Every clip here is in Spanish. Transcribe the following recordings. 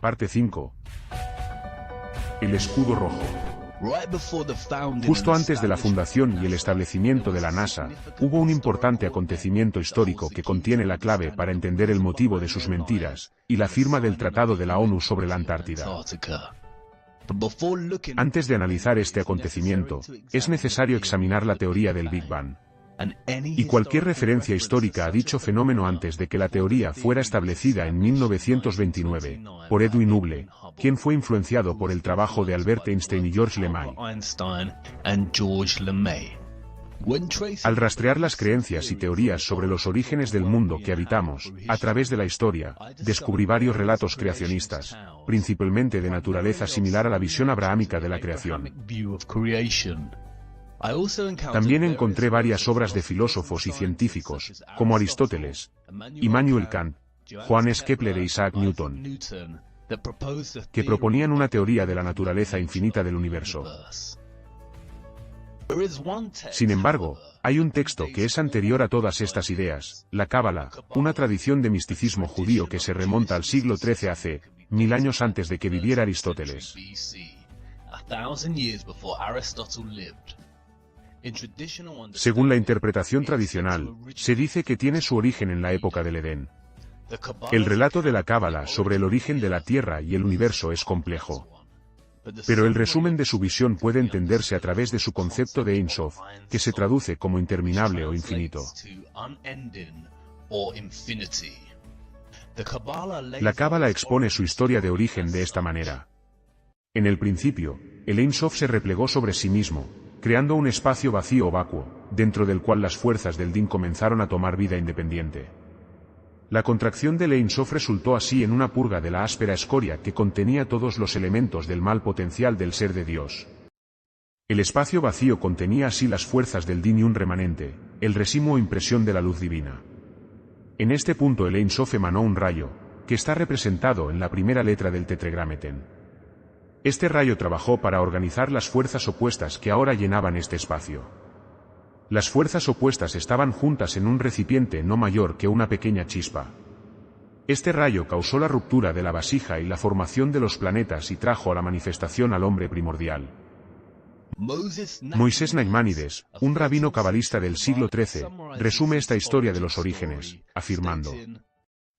Parte 5. El escudo rojo. Justo antes de la fundación y el establecimiento de la NASA, hubo un importante acontecimiento histórico que contiene la clave para entender el motivo de sus mentiras, y la firma del Tratado de la ONU sobre la Antártida. Antes de analizar este acontecimiento, es necesario examinar la teoría del Big Bang. Y cualquier referencia histórica a dicho fenómeno antes de que la teoría fuera establecida en 1929, por Edwin Hubble, quien fue influenciado por el trabajo de Albert Einstein y Georges Lemay. Al rastrear las creencias y teorías sobre los orígenes del mundo que habitamos, a través de la historia, descubrí varios relatos creacionistas, principalmente de naturaleza similar a la visión abrahámica de la creación. También encontré varias obras de filósofos y científicos, como Aristóteles, Immanuel Kant, Johannes Kepler e Isaac Newton, que proponían una teoría de la naturaleza infinita del universo. Sin embargo, hay un texto que es anterior a todas estas ideas, la Cábala, una tradición de misticismo judío que se remonta al siglo XIII a.C., 1000 años antes de que viviera Aristóteles. Según la interpretación tradicional, se dice que tiene su origen en la época del Edén. El relato de la Cábala sobre el origen de la Tierra y el universo es complejo. Pero el resumen de su visión puede entenderse a través de su concepto de Ein Sof, que se traduce como interminable o infinito. La Cábala expone su historia de origen de esta manera. En el principio, el Ein Sof se replegó sobre sí mismo, creando un espacio vacío o vacuo, dentro del cual las fuerzas del Din comenzaron a tomar vida independiente. La contracción del Ein Sof resultó así en una purga de la áspera escoria que contenía todos los elementos del mal potencial del ser de Dios. El espacio vacío contenía así las fuerzas del Din y un remanente, el residuo o impresión de la luz divina. En este punto el Ein Sof emanó un rayo, que está representado en la primera letra del Tetragrámeten. Este rayo trabajó para organizar las fuerzas opuestas que ahora llenaban este espacio. Las fuerzas opuestas estaban juntas en un recipiente no mayor que una pequeña chispa. Este rayo causó la ruptura de la vasija y la formación de los planetas y trajo a la manifestación al hombre primordial. Moisés Nachmanides, un rabino cabalista del siglo XIII, resume esta historia de los orígenes, afirmando: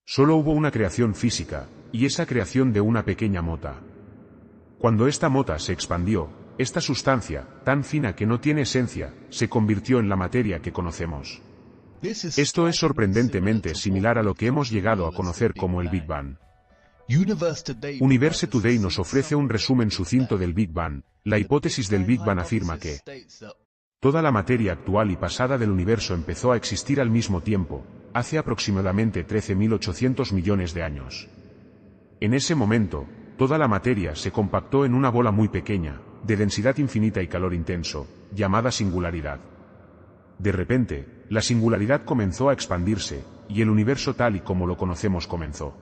solo hubo una creación física, y esa creación de una pequeña mota. Cuando esta mota se expandió, esta sustancia, tan fina que no tiene esencia, se convirtió en la materia que conocemos. Esto es sorprendentemente similar a lo que hemos llegado a conocer como el Big Bang. Universe Today nos ofrece un resumen sucinto del Big Bang. La hipótesis del Big Bang afirma que toda la materia actual y pasada del universo empezó a existir al mismo tiempo, hace aproximadamente 13.800 millones de años. En ese momento, toda la materia se compactó en una bola muy pequeña, de densidad infinita y calor intenso, llamada singularidad. De repente, la singularidad comenzó a expandirse, y el universo tal y como lo conocemos comenzó.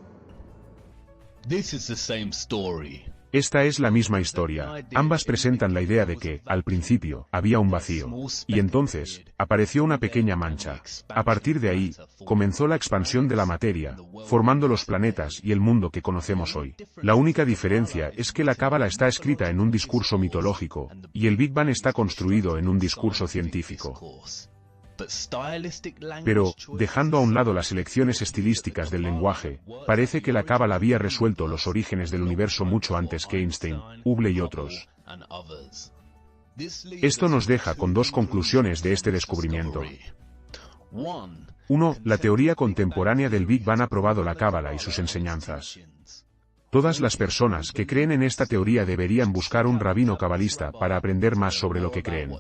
Esta es la misma historia. Ambas presentan la idea de que, al principio, había un vacío. Y entonces, apareció una pequeña mancha. A partir de ahí, comenzó la expansión de la materia, formando los planetas y el mundo que conocemos hoy. La única diferencia es que la Cábala está escrita en un discurso mitológico, y el Big Bang está construido en un discurso científico. Pero, dejando a un lado las elecciones estilísticas del lenguaje, parece que la Cábala había resuelto los orígenes del universo mucho antes que Einstein, Hubble y otros. Esto nos deja con dos conclusiones de este descubrimiento. 1. La teoría contemporánea del Big Bang ha probado la Cábala y sus enseñanzas. Todas las personas que creen en esta teoría deberían buscar un rabino cabalista para aprender más sobre lo que creen.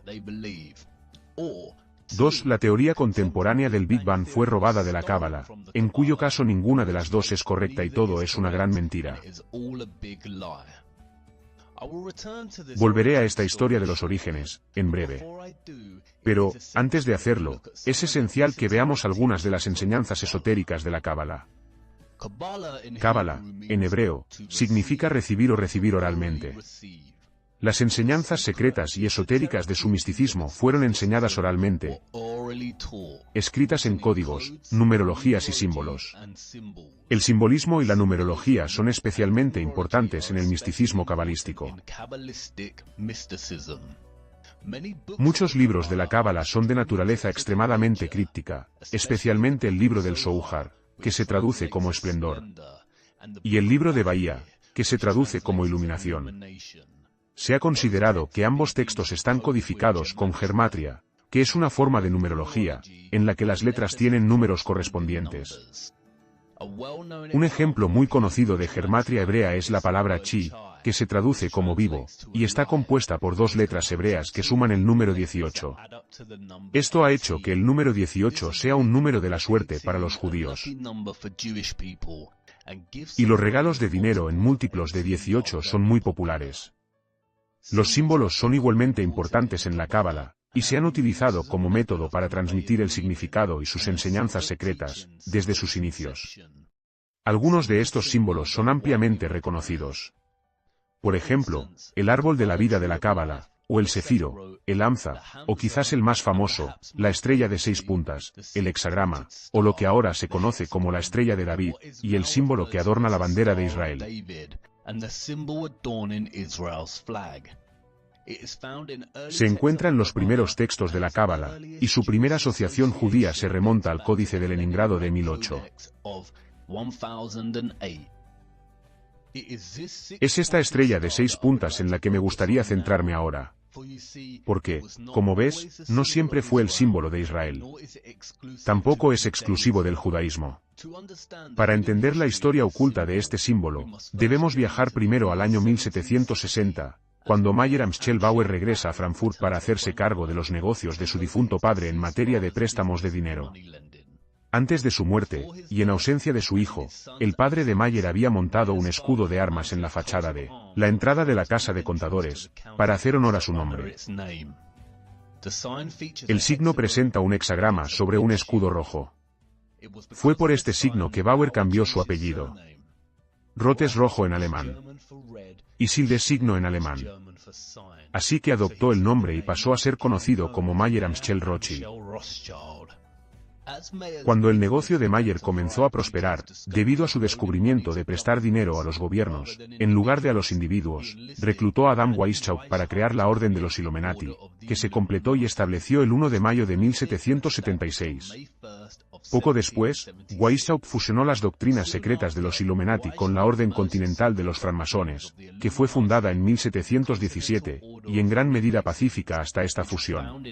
2. La teoría contemporánea del Big Bang fue robada de la Cábala, en cuyo caso ninguna de las dos es correcta y todo es una gran mentira. Volveré a esta historia de los orígenes, en breve. Pero, antes de hacerlo, es esencial que veamos algunas de las enseñanzas esotéricas de la Cábala. Cábala, en hebreo, significa recibir o recibir oralmente. Las enseñanzas secretas y esotéricas de su misticismo fueron enseñadas oralmente, escritas en códigos, numerologías y símbolos. El simbolismo y la numerología son especialmente importantes en el misticismo cabalístico. Muchos libros de la Cábala son de naturaleza extremadamente críptica, especialmente el libro del Zohar, que se traduce como esplendor, y el libro de Bahía, que se traduce como iluminación. Se ha considerado que ambos textos están codificados con gematria, que es una forma de numerología, en la que las letras tienen números correspondientes. Un ejemplo muy conocido de gematria hebrea es la palabra chi, que se traduce como vivo, y está compuesta por dos letras hebreas que suman el número 18. Esto ha hecho que el número 18 sea un número de la suerte para los judíos. Y los regalos de dinero en múltiplos de 18 son muy populares. Los símbolos son igualmente importantes en la Cábala, y se han utilizado como método para transmitir el significado y sus enseñanzas secretas, desde sus inicios. Algunos de estos símbolos son ampliamente reconocidos. Por ejemplo, el árbol de la vida de la Cábala, o el cefiro, el hamza, o quizás el más famoso, la estrella de 6 puntas, el hexagrama, o lo que ahora se conoce como la estrella de David, y el símbolo que adorna la bandera de Israel. Se encuentra en los primeros textos de la Cábala, y su primera asociación judía se remonta al Códice de Leningrado de 1008. Es esta estrella de 6 puntas en la que me gustaría centrarme ahora. Porque, como ves, no siempre fue el símbolo de Israel. Tampoco es exclusivo del judaísmo. Para entender la historia oculta de este símbolo, debemos viajar primero al año 1760, cuando Mayer Amschel Bauer regresa a Frankfurt para hacerse cargo de los negocios de su difunto padre en materia de préstamos de dinero. Antes de su muerte, y en ausencia de su hijo, el padre de Mayer había montado un escudo de armas en la fachada de la entrada de la casa de contadores, para hacer honor a su nombre. El signo presenta un hexagrama sobre un escudo rojo. Fue por este signo que Bauer cambió su apellido. Roth es rojo en alemán, y Schild es signo en alemán. Así que adoptó el nombre y pasó a ser conocido como Mayer Amschel Rothschild. Cuando el negocio de Mayer comenzó a prosperar, debido a su descubrimiento de prestar dinero a los gobiernos, en lugar de a los individuos, reclutó a Adam Weishaupt para crear la Orden de los Illuminati, que se completó y estableció el 1 de mayo de 1776. Poco después, Weishaupt fusionó las doctrinas secretas de los Illuminati con la Orden Continental de los Francmasones, que fue fundada en 1717, y en gran medida pacífica hasta esta fusión.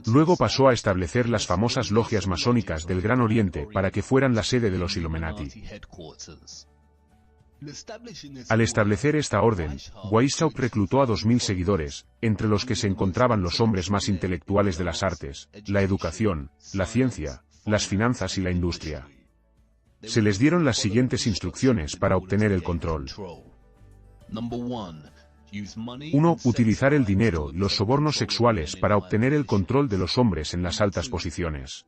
Luego pasó a establecer las famosas logias masónicas del Gran Oriente para que fueran la sede de los Illuminati. Al establecer esta orden, Weishaupt reclutó a 2000 seguidores, entre los que se encontraban los hombres más intelectuales de las artes, la educación, la ciencia, las finanzas y la industria. Se les dieron las siguientes instrucciones para obtener el control. 1. Utilizar el dinero y los sobornos sexuales para obtener el control de los hombres en las altas posiciones.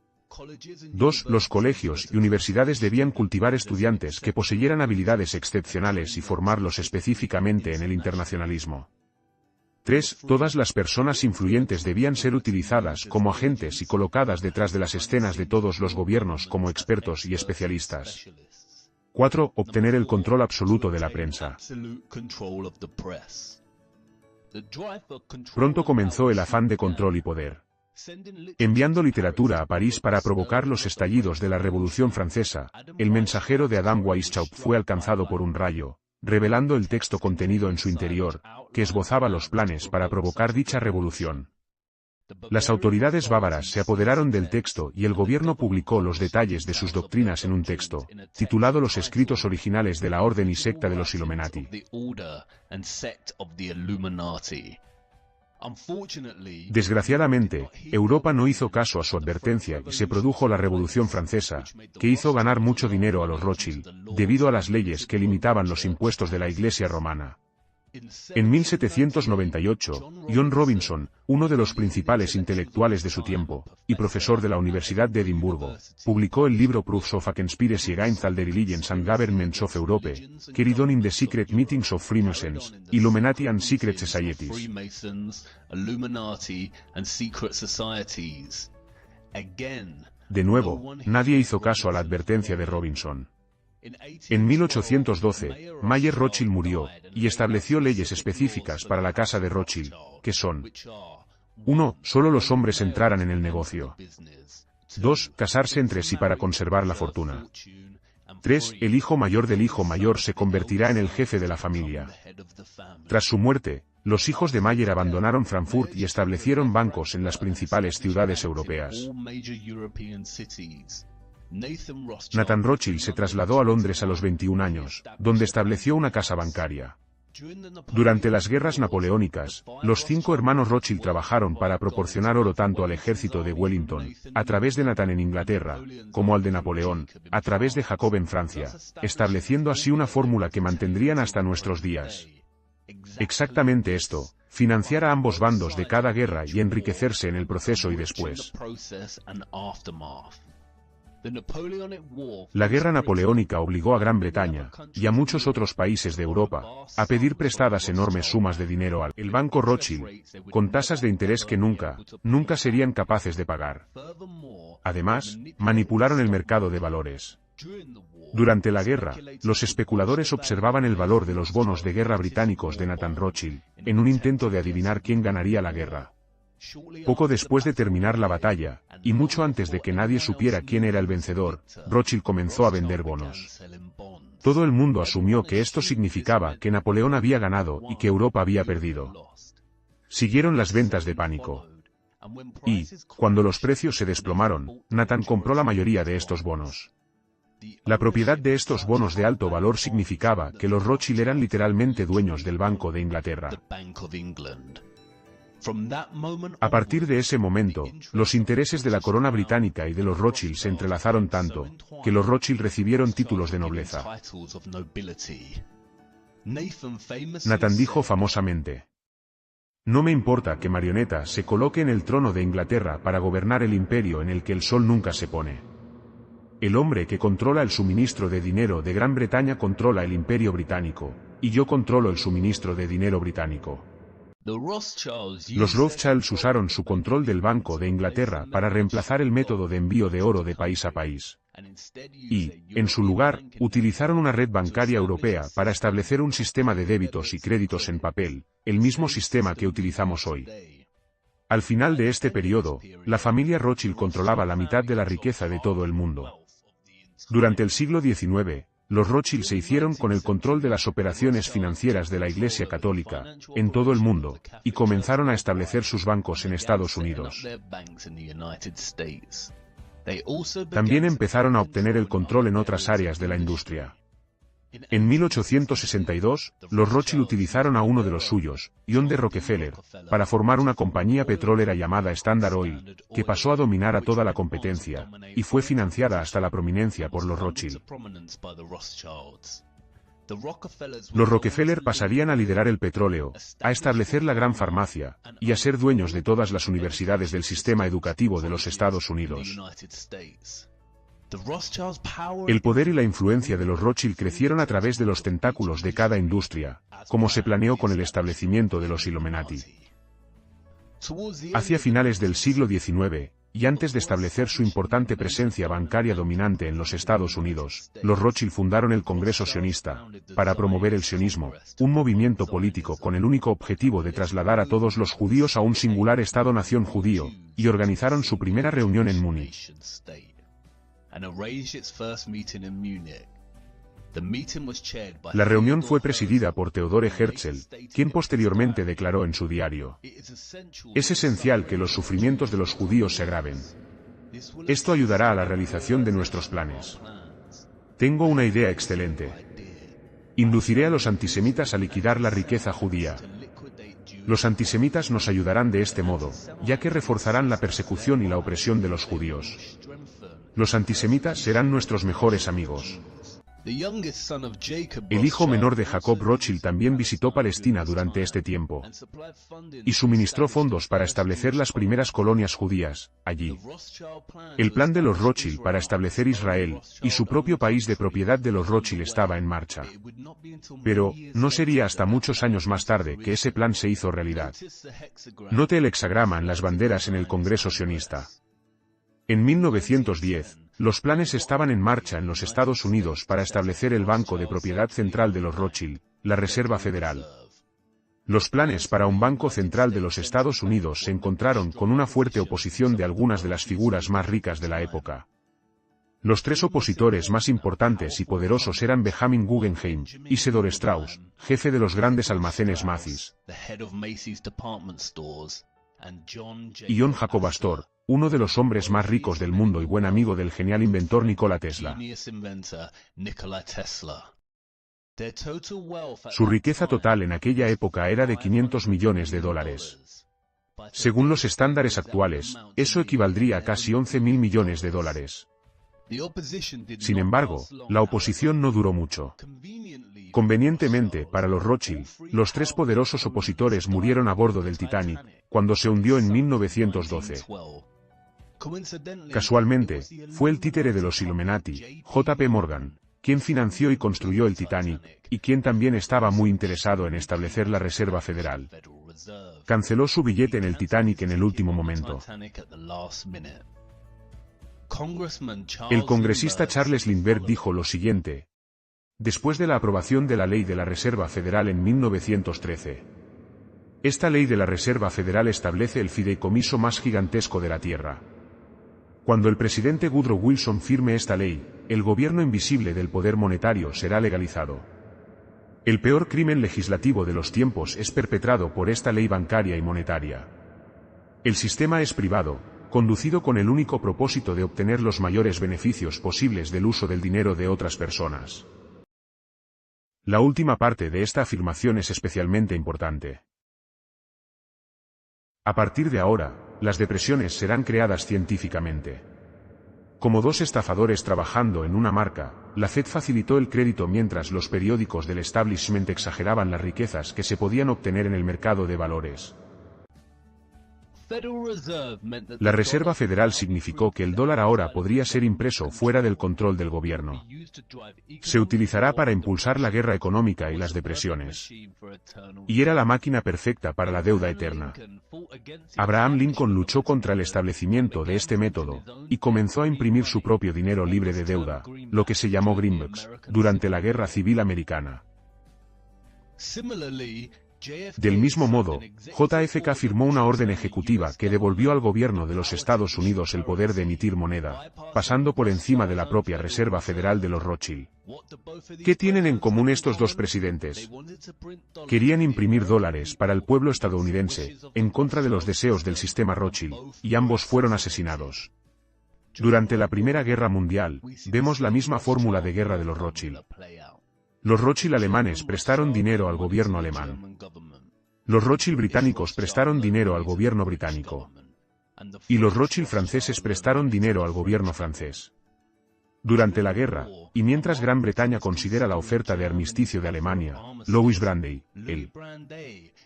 2. Los colegios y universidades debían cultivar estudiantes que poseyeran habilidades excepcionales y formarlos específicamente en el internacionalismo. 3. Todas las personas influyentes debían ser utilizadas como agentes y colocadas detrás de las escenas de todos los gobiernos como expertos y especialistas. 4. Obtener el control absoluto de la prensa. Pronto comenzó el afán de control y poder. Enviando literatura a París para provocar los estallidos de la Revolución Francesa, el mensajero de Adam Weishaupt fue alcanzado por un rayo, revelando el texto contenido en su interior, que esbozaba los planes para provocar dicha revolución. Las autoridades bávaras se apoderaron del texto y el gobierno publicó los detalles de sus doctrinas en un texto, titulado Los escritos originales de la Orden y Secta de los Illuminati. Desgraciadamente, Europa no hizo caso a su advertencia y se produjo la Revolución Francesa, que hizo ganar mucho dinero a los Rothschild, debido a las leyes que limitaban los impuestos de la Iglesia romana. En 1798, John Robinson, uno de los principales intelectuales de su tiempo, y profesor de la Universidad de Edimburgo, publicó el libro Proofs of a Conspiracy Against All the Religions and Governments of Europe, Carried on in the Secret Meetings of Freemasons, Illuminati and Secret Societies. De nuevo, nadie hizo caso a la advertencia de Robinson. En 1812, Mayer Rothschild murió, y estableció leyes específicas para la casa de Rothschild, que son: 1. Solo los hombres entraran en el negocio. 2. Casarse entre sí para conservar la fortuna. 3. El hijo mayor del hijo mayor se convertirá en el jefe de la familia. Tras su muerte, los hijos de Mayer abandonaron Frankfurt y establecieron bancos en las principales ciudades europeas. Nathan Rothschild se trasladó a Londres a los 21 años, donde estableció una casa bancaria. Durante las guerras napoleónicas, los 5 hermanos Rothschild trabajaron para proporcionar oro tanto al ejército de Wellington, a través de Nathan en Inglaterra, como al de Napoleón, a través de Jacob en Francia, estableciendo así una fórmula que mantendrían hasta nuestros días. Exactamente esto: financiar a ambos bandos de cada guerra y enriquecerse en el proceso y después. La guerra napoleónica obligó a Gran Bretaña, y a muchos otros países de Europa, a pedir prestadas enormes sumas de dinero al Banco Rothschild, con tasas de interés que nunca serían capaces de pagar. Además, manipularon el mercado de valores. Durante la guerra, los especuladores observaban el valor de los bonos de guerra británicos de Nathan Rothschild, en un intento de adivinar quién ganaría la guerra. Poco después de terminar la batalla, y mucho antes de que nadie supiera quién era el vencedor, Rothschild comenzó a vender bonos. Todo el mundo asumió que esto significaba que Napoleón había ganado y que Europa había perdido. Siguieron las ventas de pánico. Y, cuando los precios se desplomaron, Nathan compró la mayoría de estos bonos. La propiedad de estos bonos de alto valor significaba que los Rothschild eran literalmente dueños del Banco de Inglaterra. A partir de ese momento, los intereses de la corona británica y de los Rothschild se entrelazaron tanto, que los Rothschild recibieron títulos de nobleza. Nathan dijo famosamente: "No me importa que Marioneta se coloque en el trono de Inglaterra para gobernar el imperio en el que el sol nunca se pone. El hombre que controla el suministro de dinero de Gran Bretaña controla el imperio británico, y yo controlo el suministro de dinero británico". Los Rothschilds usaron su control del Banco de Inglaterra para reemplazar el método de envío de oro de país a país. Y, en su lugar, utilizaron una red bancaria europea para establecer un sistema de débitos y créditos en papel, el mismo sistema que utilizamos hoy. Al final de este periodo, la familia Rothschild controlaba la mitad de la riqueza de todo el mundo. Durante el siglo XIX, los Rothschild se hicieron con el control de las operaciones financieras de la Iglesia Católica, en todo el mundo, y comenzaron a establecer sus bancos en Estados Unidos. También empezaron a obtener el control en otras áreas de la industria. En 1862, los Rothschild utilizaron a uno de los suyos, John D. Rockefeller, para formar una compañía petrolera llamada Standard Oil, que pasó a dominar a toda la competencia, y fue financiada hasta la prominencia por los Rothschild. Los Rockefeller pasarían a liderar el petróleo, a establecer la gran farmacia, y a ser dueños de todas las universidades del sistema educativo de los Estados Unidos. El poder y la influencia de los Rothschild crecieron a través de los tentáculos de cada industria, como se planeó con el establecimiento de los Illuminati. Hacia finales del siglo XIX, y antes de establecer su importante presencia bancaria dominante en los Estados Unidos, los Rothschild fundaron el Congreso Sionista, para promover el sionismo, un movimiento político con el único objetivo de trasladar a todos los judíos a un singular Estado-nación judío, y organizaron su primera reunión en Múnich. La reunión fue presidida por Theodore Herzl, quien posteriormente declaró en su diario: "Es esencial que los sufrimientos de los judíos se agraven. Esto ayudará a la realización de nuestros planes. Tengo una idea excelente. Induciré a los antisemitas a liquidar la riqueza judía. Los antisemitas nos ayudarán de este modo, ya que reforzarán la persecución y la opresión de los judíos. Los antisemitas serán nuestros mejores amigos". El hijo menor de Jacob Rothschild también visitó Palestina durante este tiempo y suministró fondos para establecer las primeras colonias judías allí. El plan de los Rothschild para establecer Israel y su propio país de propiedad de los Rothschild estaba en marcha. Pero, no sería hasta muchos años más tarde que ese plan se hizo realidad. Note el hexagrama en las banderas en el Congreso sionista. En 1910, los planes estaban en marcha en los Estados Unidos para establecer el Banco de Propiedad Central de los Rothschild, la Reserva Federal. Los planes para un Banco Central de los Estados Unidos se encontraron con una fuerte oposición de algunas de las figuras más ricas de la época. Los tres opositores más importantes y poderosos eran Benjamin Guggenheim, Isidor Straus, jefe de los grandes almacenes Macy's, y John Jacob Astor, uno de los hombres más ricos del mundo y buen amigo del genial inventor Nikola Tesla. Su riqueza total en aquella época era de $500 millones. Según los estándares actuales, eso equivaldría a casi $11.000 millones. Sin embargo, la oposición no duró mucho. Convenientemente para los Rothschild, los tres poderosos opositores murieron a bordo del Titanic, cuando se hundió en 1912. Casualmente, fue el títere de los Illuminati, J.P. Morgan, quien financió y construyó el Titanic, y quien también estaba muy interesado en establecer la Reserva Federal. Canceló su billete en el Titanic en el último momento. El congresista Charles Lindbergh dijo lo siguiente, después de la aprobación de la Ley de la Reserva Federal en 1913. Esta Ley de la Reserva Federal establece el fideicomiso más gigantesco de la Tierra. Cuando el presidente Woodrow Wilson firme esta ley, el gobierno invisible del poder monetario será legalizado. El peor crimen legislativo de los tiempos es perpetrado por esta ley bancaria y monetaria. El sistema es privado, conducido con el único propósito de obtener los mayores beneficios posibles del uso del dinero de otras personas. La última parte de esta afirmación es especialmente importante. A partir de ahora, las depresiones serán creadas científicamente. Como dos estafadores trabajando en una marca, la Fed facilitó el crédito mientras los periódicos del establishment exageraban las riquezas que se podían obtener en el mercado de valores. La Reserva Federal significó que el dólar ahora podría ser impreso fuera del control del gobierno. Se utilizará para impulsar la guerra económica y las depresiones. Y era la máquina perfecta para la deuda eterna. Abraham Lincoln luchó contra el establecimiento de este método, y comenzó a imprimir su propio dinero libre de deuda, lo que se llamó greenbacks, durante la Guerra Civil Americana. Del mismo modo, JFK firmó una orden ejecutiva que devolvió al gobierno de los Estados Unidos el poder de emitir moneda, pasando por encima de la propia Reserva Federal de los Rothschild. ¿Qué tienen en común estos dos presidentes? Querían imprimir dólares para el pueblo estadounidense, en contra de los deseos del sistema Rothschild, y ambos fueron asesinados. Durante la Primera Guerra Mundial, vemos la misma fórmula de guerra de los Rothschild. Los Rothschild alemanes prestaron dinero al gobierno alemán. Los Rothschild británicos prestaron dinero al gobierno británico. Y los Rothschild franceses prestaron dinero al gobierno francés. Durante la guerra, y mientras Gran Bretaña considera la oferta de armisticio de Alemania, Louis Brandeis, el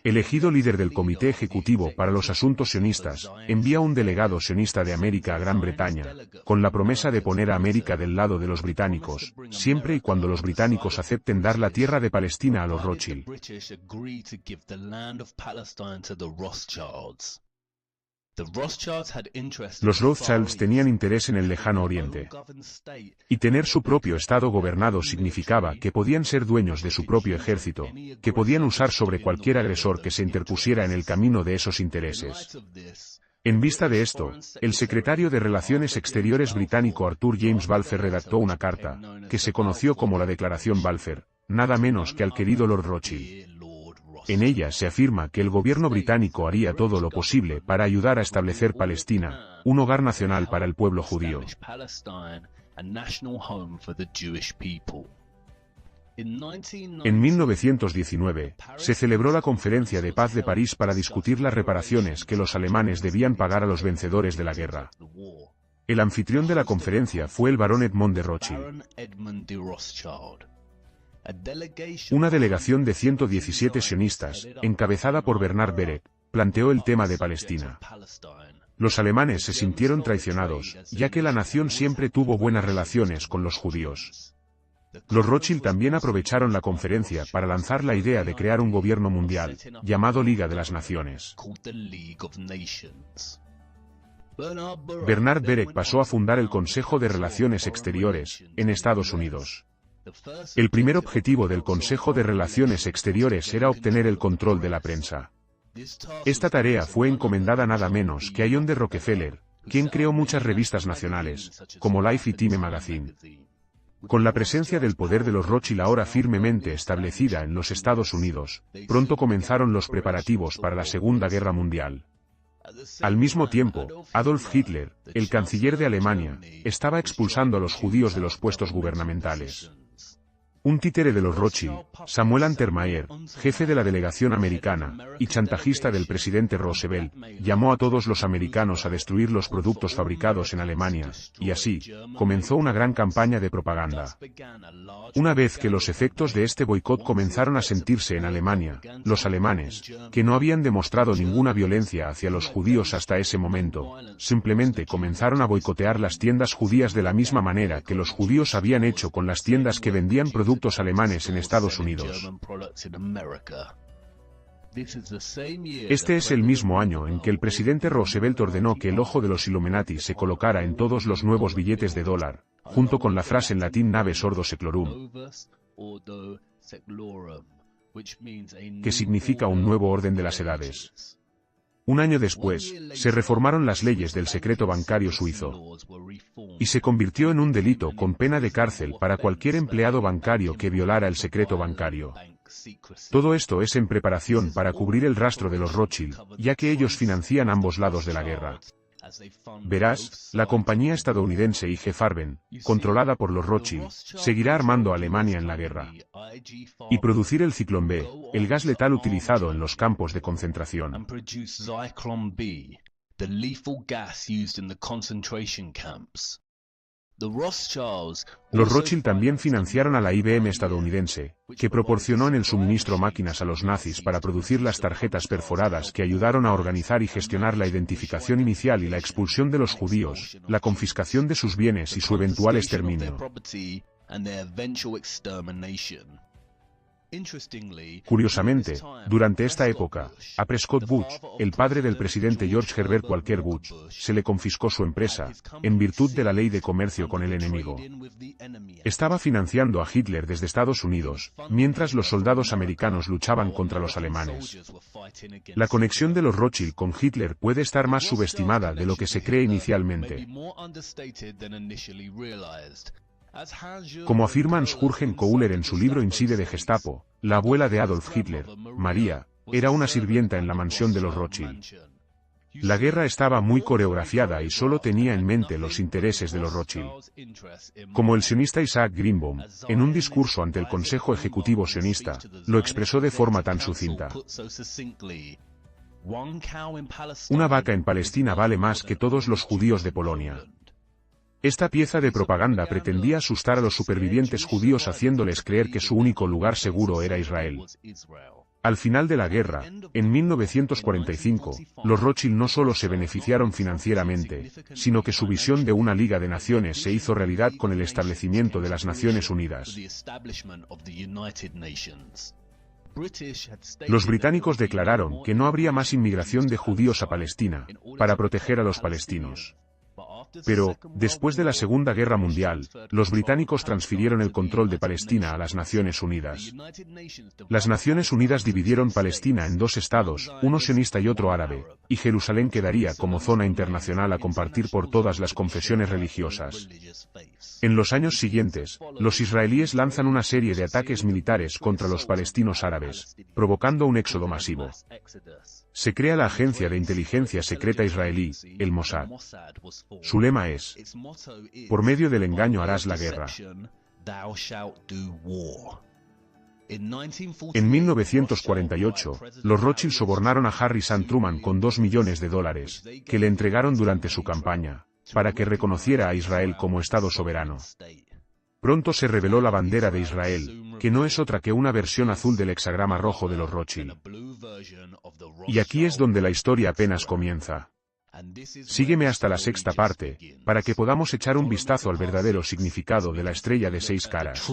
elegido líder del Comité Ejecutivo para los Asuntos Sionistas, envía un delegado sionista de América a Gran Bretaña, con la promesa de poner a América del lado de los británicos, siempre y cuando los británicos acepten dar la tierra de Palestina a los Rothschild. Los Rothschilds tenían interés en el lejano oriente. Y tener su propio estado gobernado significaba que podían ser dueños de su propio ejército, que podían usar sobre cualquier agresor que se interpusiera en el camino de esos intereses. En vista de esto, el secretario de Relaciones Exteriores británico Arthur James Balfour redactó una carta, que se conoció como la Declaración Balfour, nada menos que al querido Lord Rothschild. En ella se afirma que el gobierno británico haría todo lo posible para ayudar a establecer Palestina, un hogar nacional para el pueblo judío. En 1919, se celebró la Conferencia de Paz de París para discutir las reparaciones que los alemanes debían pagar a los vencedores de la guerra. El anfitrión de la conferencia fue el barón Edmond de Rothschild. Una delegación de 117 sionistas, encabezada por Bernard Berek, planteó el tema de Palestina. Los alemanes se sintieron traicionados, ya que la nación siempre tuvo buenas relaciones con los judíos. Los Rothschild también aprovecharon la conferencia para lanzar la idea de crear un gobierno mundial, llamado Liga de las Naciones. Bernard Berek pasó a fundar el Consejo de Relaciones Exteriores, en Estados Unidos. El primer objetivo del Consejo de Relaciones Exteriores era obtener el control de la prensa. Esta tarea fue encomendada nada menos que a John D. Rockefeller, quien creó muchas revistas nacionales, como Life y Time Magazine. Con la presencia del poder de los Rothschild ahora firmemente establecida en los Estados Unidos, pronto comenzaron los preparativos para la Segunda Guerra Mundial. Al mismo tiempo, Adolf Hitler, el canciller de Alemania, estaba expulsando a los judíos de los puestos gubernamentales. Un títere de los Rothschild, Samuel Untermaier, jefe de la delegación americana, y chantajista del presidente Roosevelt, llamó a todos los americanos a destruir los productos fabricados en Alemania, y así, comenzó una gran campaña de propaganda. Una vez que los efectos de este boicot comenzaron a sentirse en Alemania, los alemanes, que no habían demostrado ninguna violencia hacia los judíos hasta ese momento, simplemente comenzaron a boicotear las tiendas judías de la misma manera que los judíos habían hecho con las tiendas que vendían productos alemanes en Estados Unidos. Este es el mismo año en que el presidente Roosevelt ordenó que el ojo de los Illuminati se colocara en todos los nuevos billetes de dólar, junto con la frase en latín Naves Ordo Seclorum, que significa un nuevo orden de las edades. Un año después, se reformaron las leyes del secreto bancario suizo, y se convirtió en un delito con pena de cárcel para cualquier empleado bancario que violara el secreto bancario. Todo esto es en preparación para cubrir el rastro de los Rothschild, ya que ellos financian ambos lados de la guerra. Verás, la compañía estadounidense IG Farben, controlada por los Rothschild, seguirá armando a Alemania en la guerra. Y producir el Zyklon B, el gas letal utilizado en los campos de concentración. Los Rothschild también financiaron a la IBM estadounidense, que proporcionó en el suministro máquinas a los nazis para producir las tarjetas perforadas que ayudaron a organizar y gestionar la identificación inicial y la expulsión de los judíos, la confiscación de sus bienes y su eventual exterminio. Curiosamente, durante esta época, a Prescott Bush, el padre del presidente George Herbert Walker Bush, se le confiscó su empresa, en virtud de la ley de comercio con el enemigo. Estaba financiando a Hitler desde Estados Unidos, mientras los soldados americanos luchaban contra los alemanes. La conexión de los Rothschild con Hitler puede estar más subestimada de lo que se cree inicialmente. Como afirma Hans-Jürgen Kohler en su libro Inside de Gestapo, la abuela de Adolf Hitler, María, era una sirvienta en la mansión de los Rothschild. La guerra estaba muy coreografiada y solo tenía en mente los intereses de los Rothschild. Como el sionista Isaac Greenbaum, en un discurso ante el Consejo Ejecutivo sionista, lo expresó de forma tan sucinta: una vaca en Palestina vale más que todos los judíos de Polonia. Esta pieza de propaganda pretendía asustar a los supervivientes judíos haciéndoles creer que su único lugar seguro era Israel. Al final de la guerra, en 1945, los Rothschild no solo se beneficiaron financieramente, sino que su visión de una Liga de Naciones se hizo realidad con el establecimiento de las Naciones Unidas. Los británicos declararon que no habría más inmigración de judíos a Palestina, para proteger a los palestinos. Pero, después de la Segunda Guerra Mundial, los británicos transfirieron el control de Palestina a las Naciones Unidas. Las Naciones Unidas dividieron Palestina en dos estados, uno sionista y otro árabe, y Jerusalén quedaría como zona internacional a compartir por todas las confesiones religiosas. En los años siguientes, los israelíes lanzan una serie de ataques militares contra los palestinos árabes, provocando un éxodo masivo. Se crea la agencia de inteligencia secreta israelí, el Mossad. Su lema es: por medio del engaño harás la guerra. En 1948, los Rothschild sobornaron a Harry S. Truman con $2 millones, que le entregaron durante su campaña, para que reconociera a Israel como Estado soberano. Pronto se reveló la bandera de Israel, que no es otra que una versión azul del hexagrama rojo de los Rothschild. Y aquí es donde la historia apenas comienza. Sígueme hasta la sexta parte, para que podamos echar un vistazo al verdadero significado de la estrella de 6 caras.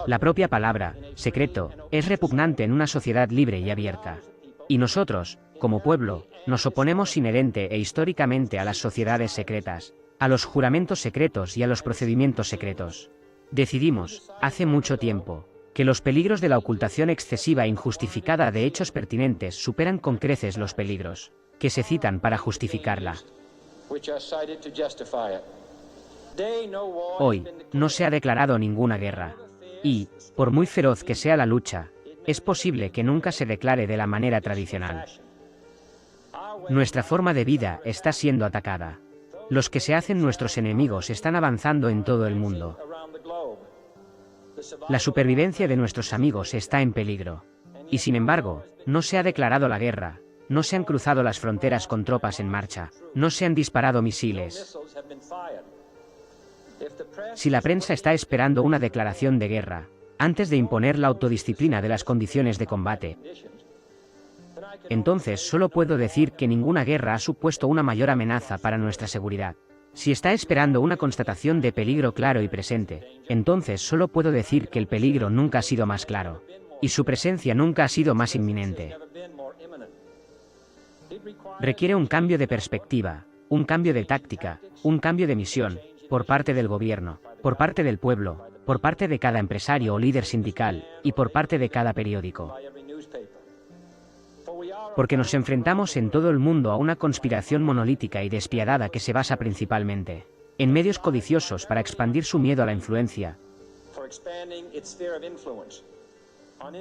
La propia palabra, secreto, es repugnante en una sociedad libre y abierta. Y nosotros, como pueblo, nos oponemos inherente e históricamente a las sociedades secretas, a los juramentos secretos y a los procedimientos secretos. Decidimos, hace mucho tiempo, que los peligros de la ocultación excesiva e injustificada de hechos pertinentes superan con creces los peligros que se citan para justificarla. Hoy, no se ha declarado ninguna guerra. Y, por muy feroz que sea la lucha, es posible que nunca se declare de la manera tradicional. Nuestra forma de vida está siendo atacada. Los que se hacen nuestros enemigos están avanzando en todo el mundo. La supervivencia de nuestros amigos está en peligro. Y sin embargo, no se ha declarado la guerra, no se han cruzado las fronteras con tropas en marcha, no se han disparado misiles. Si la prensa está esperando una declaración de guerra, antes de imponer la autodisciplina de las condiciones de combate, entonces solo puedo decir que ninguna guerra ha supuesto una mayor amenaza para nuestra seguridad. Si está esperando una constatación de peligro claro y presente, entonces solo puedo decir que el peligro nunca ha sido más claro, y su presencia nunca ha sido más inminente. Requiere un cambio de perspectiva, un cambio de táctica, un cambio de misión, por parte del gobierno, por parte del pueblo, por parte de cada empresario o líder sindical, y por parte de cada periódico. Porque nos enfrentamos en todo el mundo a una conspiración monolítica y despiadada que se basa principalmente en medios codiciosos para expandir su miedo a la influencia,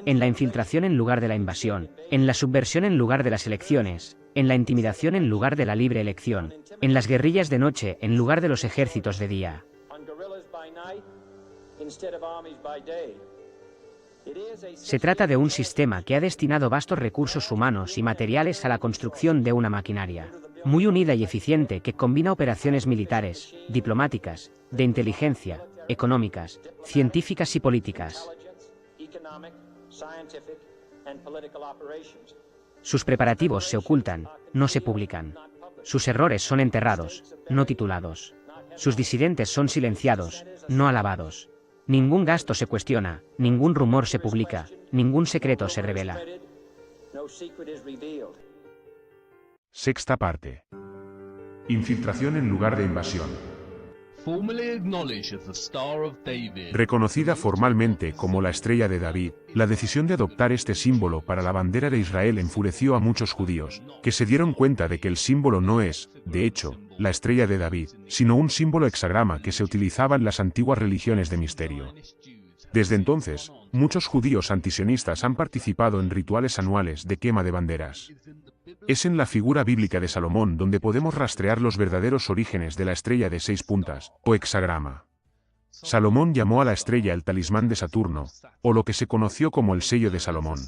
en la infiltración en lugar de la invasión, en la subversión en lugar de las elecciones, en la intimidación en lugar de la libre elección, en las guerrillas de noche en lugar de los ejércitos de día. Se trata de un sistema que ha destinado vastos recursos humanos y materiales a la construcción de una maquinaria muy unida y eficiente que combina operaciones militares, diplomáticas, de inteligencia, económicas, científicas y políticas. Sus preparativos se ocultan, no se publican. Sus errores son enterrados, no titulados. Sus disidentes son silenciados, no alabados. Ningún gasto se cuestiona, ningún rumor se publica, ningún secreto se revela. Sexta parte. Infiltración en lugar de invasión. Reconocida formalmente como la estrella de David, la decisión de adoptar este símbolo para la bandera de Israel enfureció a muchos judíos, que se dieron cuenta de que el símbolo no es, de hecho, la estrella de David, sino un símbolo hexagrama que se utilizaba en las antiguas religiones de misterio. Desde entonces, muchos judíos antisionistas han participado en rituales anuales de quema de banderas. Es en la figura bíblica de Salomón donde podemos rastrear los verdaderos orígenes de la estrella de 6 puntas, o hexagrama. Salomón llamó a la estrella el talismán de Saturno, o lo que se conoció como el sello de Salomón.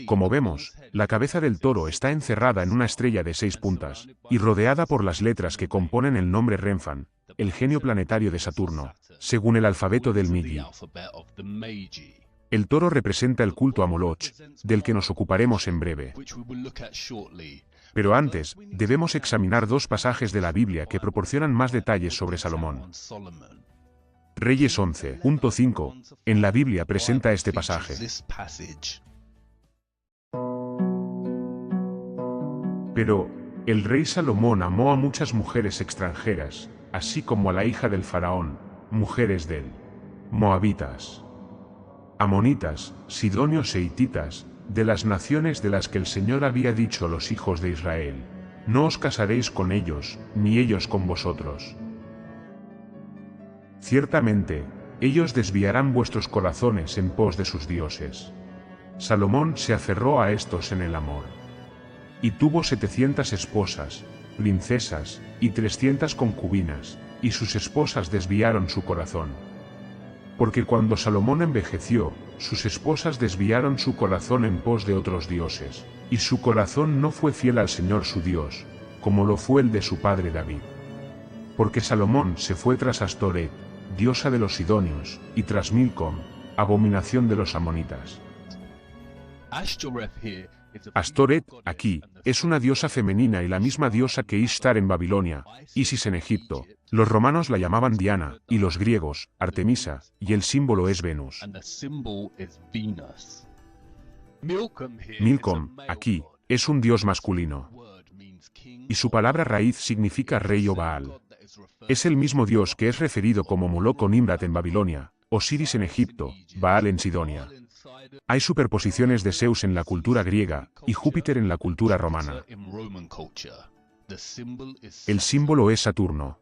Como vemos, la cabeza del toro está encerrada en una estrella de 6 puntas, y rodeada por las letras que componen el nombre Renfán, el genio planetario de Saturno, según el alfabeto del Migi. El toro representa el culto a Moloch, del que nos ocuparemos en breve. Pero antes, debemos examinar 2 pasajes de la Biblia que proporcionan más detalles sobre Salomón. Reyes 11.5, en la Biblia presenta este pasaje. Pero, el rey Salomón amó a muchas mujeres extranjeras, así como a la hija del faraón, mujeres del moabitas, amonitas, sidonios e hititas, de las naciones de las que el Señor había dicho a los hijos de Israel: no os casaréis con ellos, ni ellos con vosotros. Ciertamente, ellos desviarán vuestros corazones en pos de sus dioses. Salomón se aferró a estos en el amor. Y tuvo 700 esposas, princesas, y 300 concubinas, y sus esposas desviaron su corazón. Porque cuando Salomón envejeció, sus esposas desviaron su corazón en pos de otros dioses, y su corazón no fue fiel al Señor su Dios, como lo fue el de su padre David. Porque Salomón se fue tras Astoret, diosa de los sidonios, y tras Milcom, abominación de los amonitas. Astoret, aquí, es una diosa femenina y la misma diosa que Ishtar en Babilonia, Isis en Egipto. Los romanos la llamaban Diana, y los griegos, Artemisa, y el símbolo es Venus. Milcom, aquí, es un dios masculino. Y su palabra raíz significa rey o Baal. Es el mismo dios que es referido como Moloch o Nimrat en Babilonia, Osiris en Egipto, Baal en Sidonia. Hay superposiciones de Zeus en la cultura griega y Júpiter en la cultura romana. El símbolo es Saturno.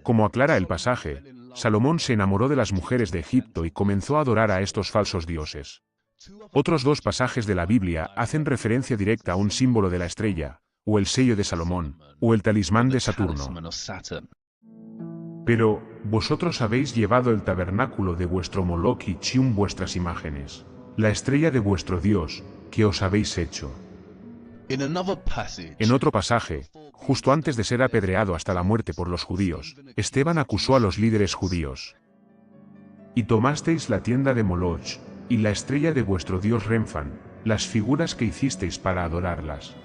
Como aclara el pasaje, Salomón se enamoró de las mujeres de Egipto y comenzó a adorar a estos falsos dioses. Otros dos pasajes de la Biblia hacen referencia directa a un símbolo de la estrella, o el sello de Salomón, o el talismán de Saturno. Pero, vosotros habéis llevado el tabernáculo de vuestro Moloch y Chium vuestras imágenes, la estrella de vuestro Dios, que os habéis hecho. En otro pasaje, justo antes de ser apedreado hasta la muerte por los judíos, Esteban acusó a los líderes judíos. Y tomasteis la tienda de Moloch, y la estrella de vuestro Dios Renfán, las figuras que hicisteis para adorarlas.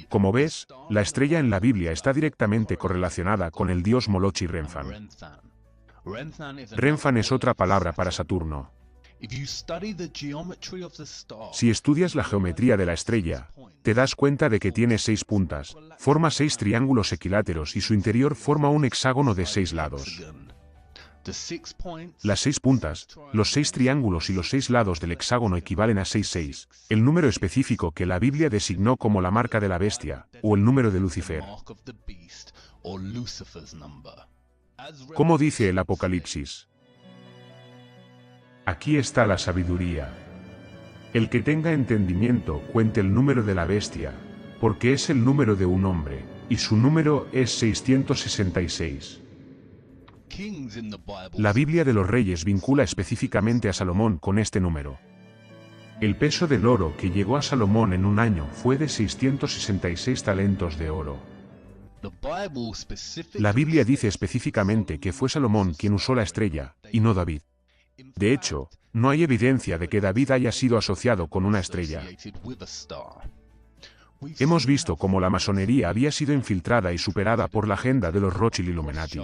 Como ves, la estrella en la Biblia está directamente correlacionada con el dios Moloch y Renfán. Renfán es otra palabra para Saturno. Si estudias la geometría de la estrella, te das cuenta de que tiene 6 puntas, forma 6 triángulos equiláteros y su interior forma un hexágono de 6 lados. Las 6 puntas, los 6 triángulos y los 6 lados del hexágono equivalen a 66, el número específico que la Biblia designó como la marca de la bestia, o el número de Lucifer. ¿Cómo dice el Apocalipsis? Aquí está la sabiduría. El que tenga entendimiento cuente el número de la bestia, porque es el número de un hombre, y su número es 666. La Biblia de los Reyes vincula específicamente a Salomón con este número. El peso del oro que llegó a Salomón en un año fue de 666 talentos de oro. La Biblia dice específicamente que fue Salomón quien usó la estrella, y no David. De hecho, no hay evidencia de que David haya sido asociado con una estrella. Hemos visto cómo la masonería había sido infiltrada y superada por la agenda de los Rothschild Illuminati.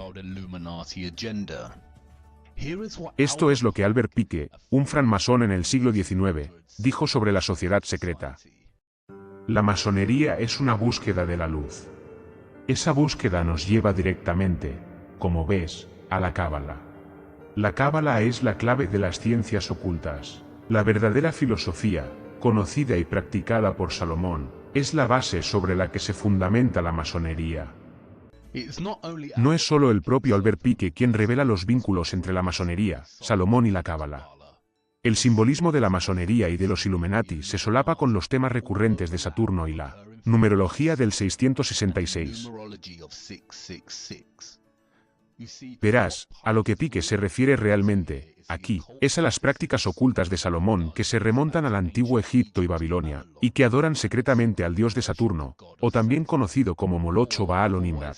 Esto es lo que Albert Pike, un francmasón en el siglo XIX, dijo sobre la sociedad secreta. La masonería es una búsqueda de la luz. Esa búsqueda nos lleva directamente, como ves, a la Cábala. La Cábala es la clave de las ciencias ocultas. La verdadera filosofía, conocida y practicada por Salomón, es la base sobre la que se fundamenta la masonería. No es solo el propio Albert Pike quien revela los vínculos entre la masonería, Salomón y la Cábala. El simbolismo de la masonería y de los Illuminati se solapa con los temas recurrentes de Saturno y la numerología del 666. Verás, a lo que Pike se refiere realmente, aquí, es a las prácticas ocultas de Salomón que se remontan al antiguo Egipto y Babilonia, y que adoran secretamente al dios de Saturno, o también conocido como Moloch o Baal o Nimrod.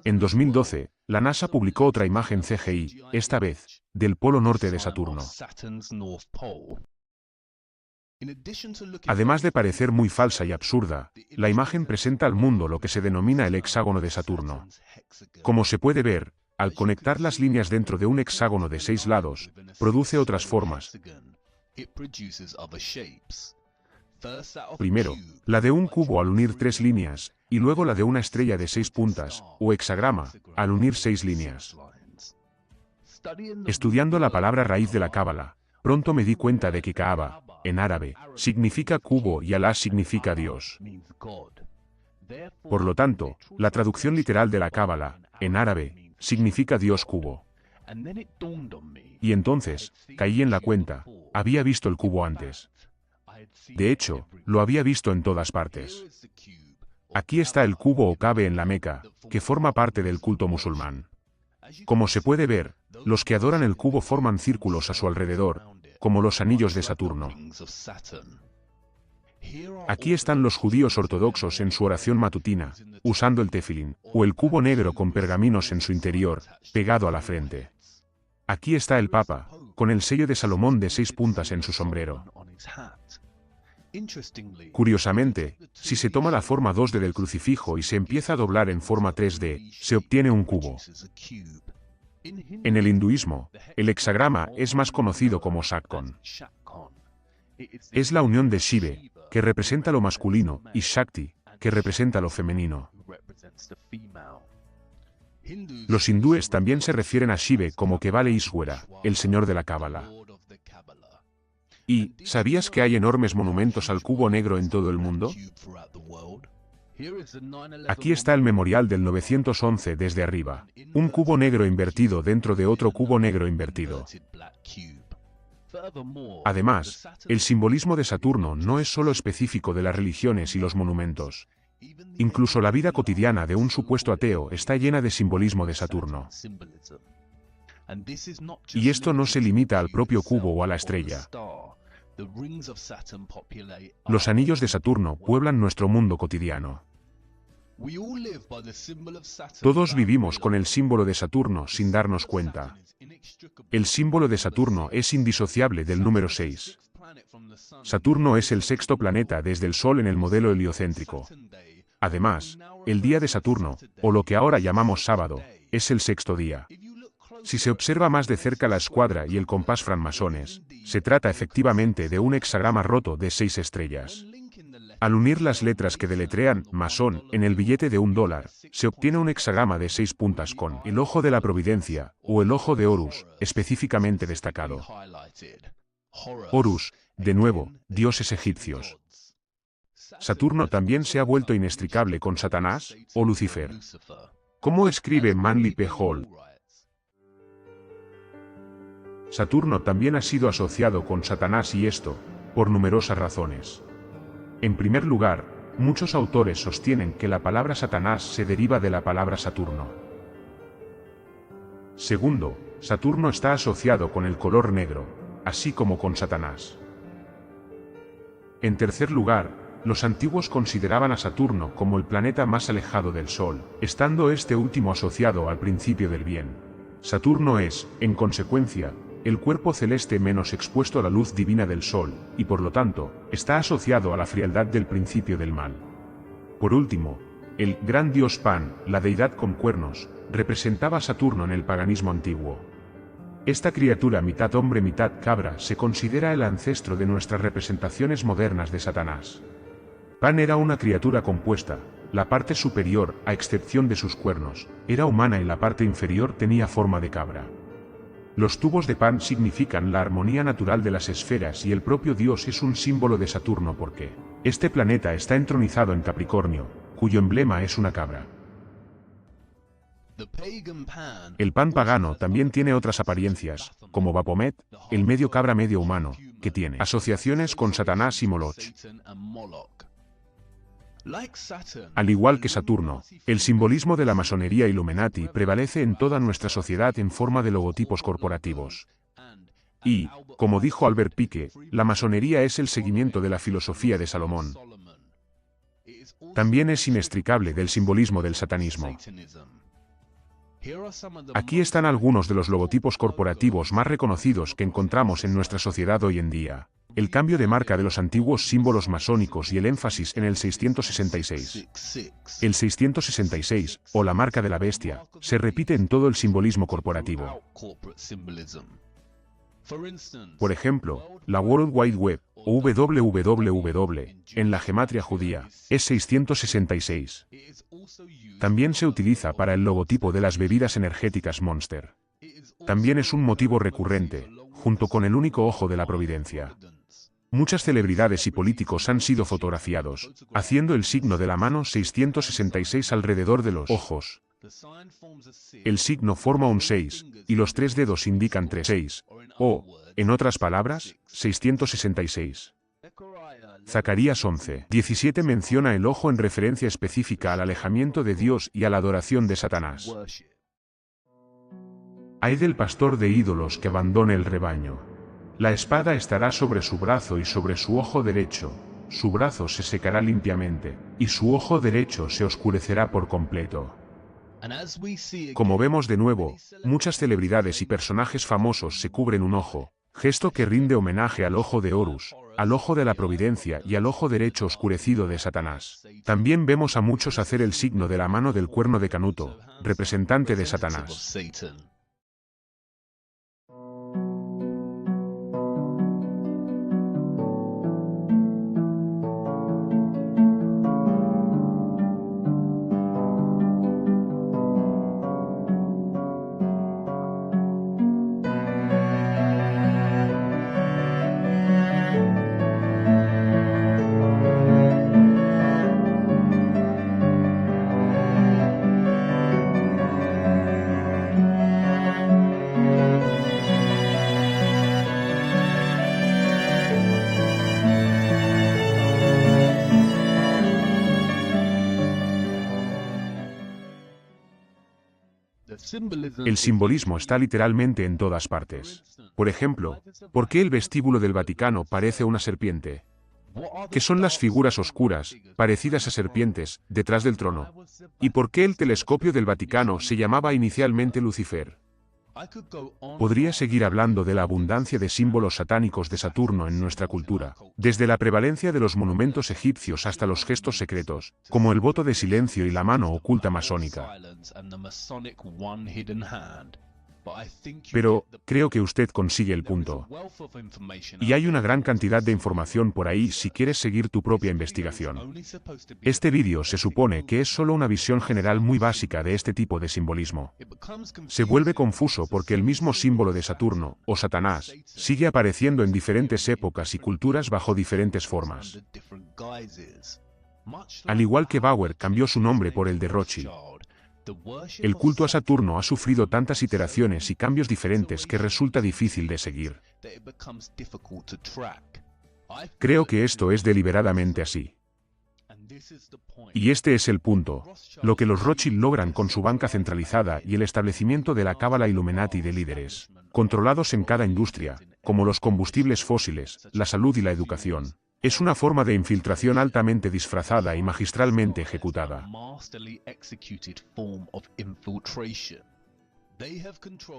En 2012, la NASA publicó otra imagen CGI, esta vez, del polo norte de Saturno. Además de parecer muy falsa y absurda, la imagen presenta al mundo lo que se denomina el hexágono de Saturno. Como se puede ver, al conectar las líneas dentro de un hexágono de 6 lados, produce otras formas. Primero, la de un cubo al unir 3 líneas, y luego la de una estrella de 6 puntas, o hexagrama, al unir 6 líneas. Estudiando la palabra raíz de la Cábala, pronto me di cuenta de que Kaaba, en árabe, significa cubo y Alá significa Dios. Por lo tanto, la traducción literal de la Cábala, en árabe, significa Dios cubo. Y entonces, caí en la cuenta, había visto el cubo antes. De hecho, lo había visto en todas partes. Aquí está el cubo o Kabe en la Meca, que forma parte del culto musulmán. Como se puede ver, los que adoran el cubo forman círculos a su alrededor, como los anillos de Saturno. Aquí están los judíos ortodoxos en su oración matutina, usando el tefilín, o el cubo negro con pergaminos en su interior, pegado a la frente. Aquí está el Papa, con el sello de Salomón de 6 puntas en su sombrero. Curiosamente, si se toma la forma 2D del crucifijo y se empieza a doblar en forma 3D, se obtiene un cubo. En el hinduismo, el hexagrama es más conocido como Shatkon. Es la unión de Shiva, que representa lo masculino, y Shakti, que representa lo femenino. Los hindúes también se refieren a Shiva como Kevale Ishwara, el señor de la Cábala. ¿Y sabías que hay enormes monumentos al cubo negro en todo el mundo? Aquí está el memorial del 911 desde arriba, un cubo negro invertido dentro de otro cubo negro invertido. Además, el simbolismo de Saturno no es solo específico de las religiones y los monumentos. Incluso la vida cotidiana de un supuesto ateo está llena de simbolismo de Saturno. Y esto no se limita al propio cubo o a la estrella. Los anillos de Saturno pueblan nuestro mundo cotidiano. Todos vivimos con el símbolo de Saturno sin darnos cuenta. El símbolo de Saturno es indisociable del número 6. Saturno es el sexto planeta desde el Sol en el modelo heliocéntrico. Además, el día de Saturno, o lo que ahora llamamos sábado, es el sexto día. Si se observa más de cerca la escuadra y el compás francmasones, se trata efectivamente de un hexagrama roto de 6 estrellas. Al unir las letras que deletrean masón en el billete de $1, se obtiene un hexagrama de 6 puntas con el ojo de la providencia, o el ojo de Horus, específicamente destacado. Horus, de nuevo, dioses egipcios. Saturno también se ha vuelto inextricable con Satanás, o Lucifer. ¿Cómo escribe Manly P. Hall? Saturno también ha sido asociado con Satanás y esto, por numerosas razones. En primer lugar, muchos autores sostienen que la palabra Satanás se deriva de la palabra Saturno. Segundo, Saturno está asociado con el color negro, así como con Satanás. En tercer lugar, los antiguos consideraban a Saturno como el planeta más alejado del Sol, estando este último asociado al principio del bien. Saturno es, en consecuencia, el cuerpo celeste menos expuesto a la luz divina del Sol, y por lo tanto, está asociado a la frialdad del principio del mal. Por último, el gran dios Pan, la deidad con cuernos, representaba a Saturno en el paganismo antiguo. Esta criatura mitad hombre mitad cabra se considera el ancestro de nuestras representaciones modernas de Satanás. Pan era una criatura compuesta, la parte superior, a excepción de sus cuernos, era humana y la parte inferior tenía forma de cabra. Los tubos de Pan significan la armonía natural de las esferas y el propio Dios es un símbolo de Saturno porque este planeta está entronizado en Capricornio, cuyo emblema es una cabra. El Pan pagano también tiene otras apariencias, como Baphomet, el medio cabra medio humano, que tiene asociaciones con Satanás y Moloch. Al igual que Saturno, el simbolismo de la masonería Illuminati prevalece en toda nuestra sociedad en forma de logotipos corporativos. Y, como dijo Albert Pike, la masonería es el seguimiento de la filosofía de Salomón. También es inextricable del simbolismo del satanismo. Aquí están algunos de los logotipos corporativos más reconocidos que encontramos en nuestra sociedad hoy en día. El cambio de marca de los antiguos símbolos masónicos y el énfasis en el 666. El 666, o la marca de la bestia, se repite en todo el simbolismo corporativo. Por ejemplo, la World Wide Web, o WWW, en la gematria judía, es 666. También se utiliza para el logotipo de las bebidas energéticas Monster. También es un motivo recurrente, junto con el único ojo de la providencia. Muchas celebridades y políticos han sido fotografiados, haciendo el signo de la mano 666 alrededor de los ojos. El signo forma un 6, y los 3 dedos indican 6, o, en otras palabras, 666. Zacarías 11:17 menciona el ojo en referencia específica al alejamiento de Dios y a la adoración de Satanás. Ay del pastor de ídolos que abandone el rebaño. La espada estará sobre su brazo y sobre su ojo derecho, su brazo se secará limpiamente, y su ojo derecho se oscurecerá por completo. Como vemos de nuevo, muchas celebridades y personajes famosos se cubren un ojo, gesto que rinde homenaje al ojo de Horus, al ojo de la providencia y al ojo derecho oscurecido de Satanás. También vemos a muchos hacer el signo de la mano del cuerno de Canuto, representante de Satanás. El simbolismo está literalmente en todas partes. Por ejemplo, ¿por qué el vestíbulo del Vaticano parece una serpiente? ¿Qué son las figuras oscuras, parecidas a serpientes, detrás del trono? ¿Y por qué el telescopio del Vaticano se llamaba inicialmente Lucifer? Podría seguir hablando de la abundancia de símbolos satánicos de Saturno en nuestra cultura, desde la prevalencia de los monumentos egipcios hasta los gestos secretos, como el voto de silencio y la mano oculta masónica. Pero, creo que usted consigue el punto. Y hay una gran cantidad de información por ahí si quieres seguir tu propia investigación. Este vídeo se supone que es solo una visión general muy básica de este tipo de simbolismo. Se vuelve confuso porque el mismo símbolo de Saturno, o Satanás, sigue apareciendo en diferentes épocas y culturas bajo diferentes formas. Al igual que Bauer cambió su nombre por el de Rothschild. El culto a Saturno ha sufrido tantas iteraciones y cambios diferentes que resulta difícil de seguir. Creo que esto es deliberadamente así. Y este es el punto, lo que los Rothschild logran con su banca centralizada y el establecimiento de la cábala Illuminati de líderes, controlados en cada industria, como los combustibles fósiles, la salud y la educación. Es una forma de infiltración altamente disfrazada y magistralmente ejecutada.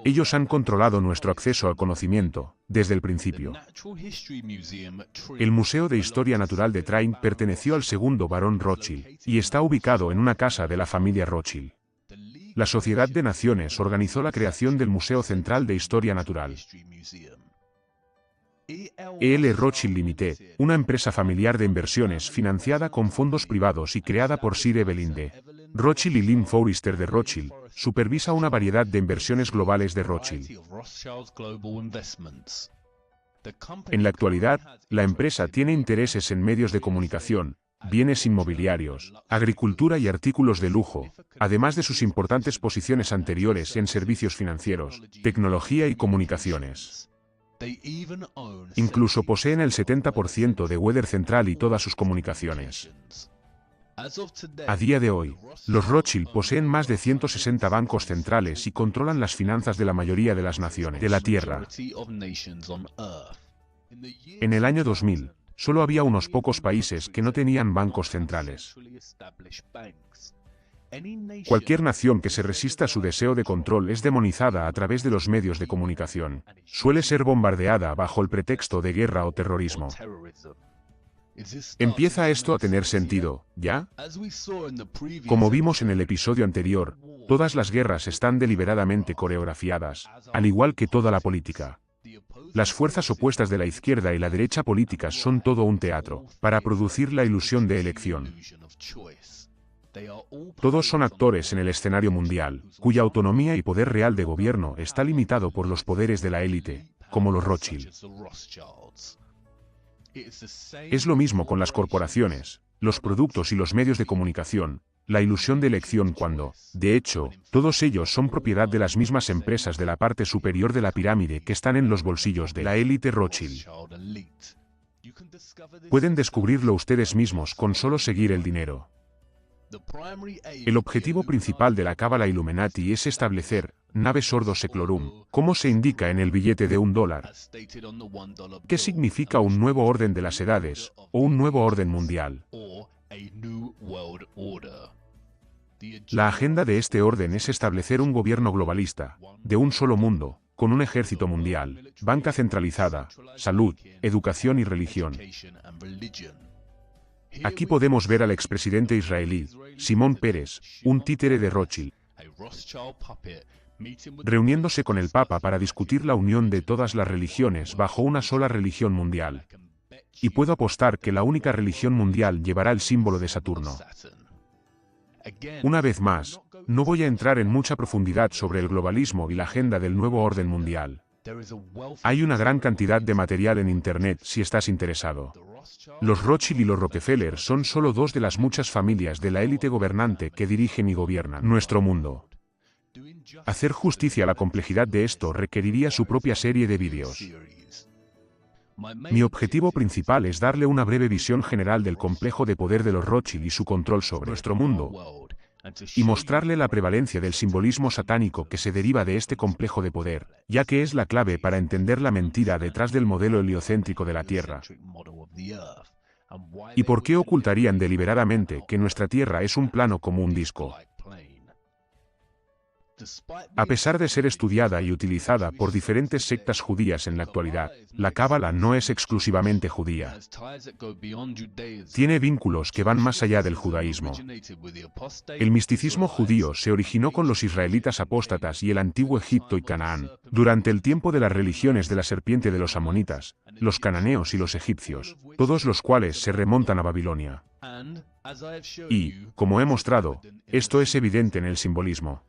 Ellos han controlado nuestro acceso al conocimiento, desde el principio. El Museo de Historia Natural de Trine perteneció al segundo barón Rothschild, y está ubicado en una casa de la familia Rothschild. La Sociedad de Naciones organizó la creación del Museo Central de Historia Natural. E.L. Rothschild Limited, una empresa familiar de inversiones financiada con fondos privados y creada por Sir Evelyn D. Rothschild y Lynn Forrester de Rothschild, supervisa una variedad de inversiones globales de Rothschild. En la actualidad, la empresa tiene intereses en medios de comunicación, bienes inmobiliarios, agricultura y artículos de lujo, además de sus importantes posiciones anteriores en servicios financieros, tecnología y comunicaciones. Incluso poseen el 70% de Weather Central y todas sus comunicaciones. A día de hoy, los Rothschild poseen más de 160 bancos centrales y controlan las finanzas de la mayoría de las naciones de la Tierra. En el año 2000, solo había unos pocos países que no tenían bancos centrales. Cualquier nación que se resista a su deseo de control es demonizada a través de los medios de comunicación. Suele ser bombardeada bajo el pretexto de guerra o terrorismo. ¿Empieza esto a tener sentido, ya? Como vimos en el episodio anterior, todas las guerras están deliberadamente coreografiadas, al igual que toda la política. Las fuerzas opuestas de la izquierda y la derecha políticas son todo un teatro, para producir la ilusión de elección. Todos son actores en el escenario mundial, cuya autonomía y poder real de gobierno está limitado por los poderes de la élite, como los Rothschild. Es lo mismo con las corporaciones, los productos y los medios de comunicación, la ilusión de elección cuando, de hecho, todos ellos son propiedad de las mismas empresas de la parte superior de la pirámide que están en los bolsillos de la élite Rothschild. Pueden descubrirlo ustedes mismos con solo seguir el dinero. El objetivo principal de la Cábala Illuminati es establecer, naves sordo seclorum, como se indica en el billete de $1. ¿Qué significa un nuevo orden de las edades, o un nuevo orden mundial? La agenda de este orden es establecer un gobierno globalista, de un solo mundo, con un ejército mundial, banca centralizada, salud, educación y religión. Aquí podemos ver al expresidente israelí, Simón Peres, un títere de Rothschild, reuniéndose con el Papa para discutir la unión de todas las religiones bajo una sola religión mundial. Y puedo apostar que la única religión mundial llevará el símbolo de Saturno. Una vez más, no voy a entrar en mucha profundidad sobre el globalismo y la agenda del nuevo orden mundial. Hay una gran cantidad de material en Internet si estás interesado. Los Rothschild y los Rockefeller son solo dos de las muchas familias de la élite gobernante que dirigen y gobiernan nuestro mundo. Hacer justicia a la complejidad de esto requeriría su propia serie de vídeos. Mi objetivo principal es darle una breve visión general del complejo de poder de los Rothschild y su control sobre nuestro mundo, y mostrarle la prevalencia del simbolismo satánico que se deriva de este complejo de poder, ya que es la clave para entender la mentira detrás del modelo heliocéntrico de la Tierra. ¿Y por qué ocultarían deliberadamente que nuestra Tierra es un plano como un disco? A pesar de ser estudiada y utilizada por diferentes sectas judías en la actualidad, la Cábala no es exclusivamente judía. Tiene vínculos que van más allá del judaísmo. El misticismo judío se originó con los israelitas apóstatas y el antiguo Egipto y Canaán, durante el tiempo de las religiones de la serpiente de los amonitas, los cananeos y los egipcios, todos los cuales se remontan a Babilonia. Y, como he mostrado, esto es evidente en el simbolismo.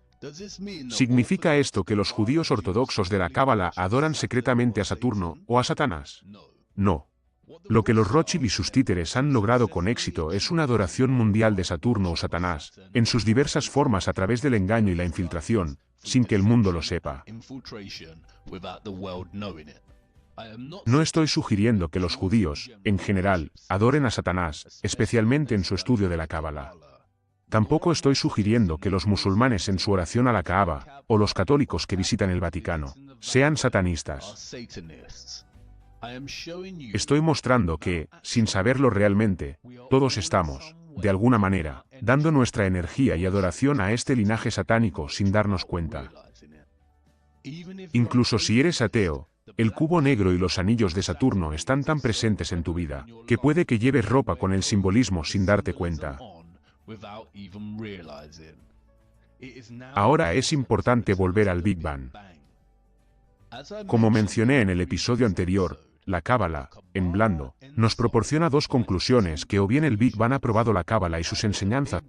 ¿Significa esto que los judíos ortodoxos de la Cábala adoran secretamente a Saturno o a Satanás? No. Lo que los Rothschild y sus títeres han logrado con éxito es una adoración mundial de Saturno o Satanás, en sus diversas formas a través del engaño y la infiltración, sin que el mundo lo sepa. No estoy sugiriendo que los judíos, en general, adoren a Satanás, especialmente en su estudio de la Cábala. Tampoco estoy sugiriendo que los musulmanes en su oración a la Kaaba, o los católicos que visitan el Vaticano, sean satanistas. Estoy mostrando que, sin saberlo realmente, todos estamos, de alguna manera, dando nuestra energía y adoración a este linaje satánico sin darnos cuenta. Incluso si eres ateo, el cubo negro y los anillos de Saturno están tan presentes en tu vida, que puede que lleves ropa con el simbolismo sin darte cuenta. Ahora es importante volver al Big Bang. Como mencioné en el episodio anterior, la Cábala, en blando, nos proporciona dos conclusiones: que o bien el Big Bang ha probado la Cábala y sus enseñanzas,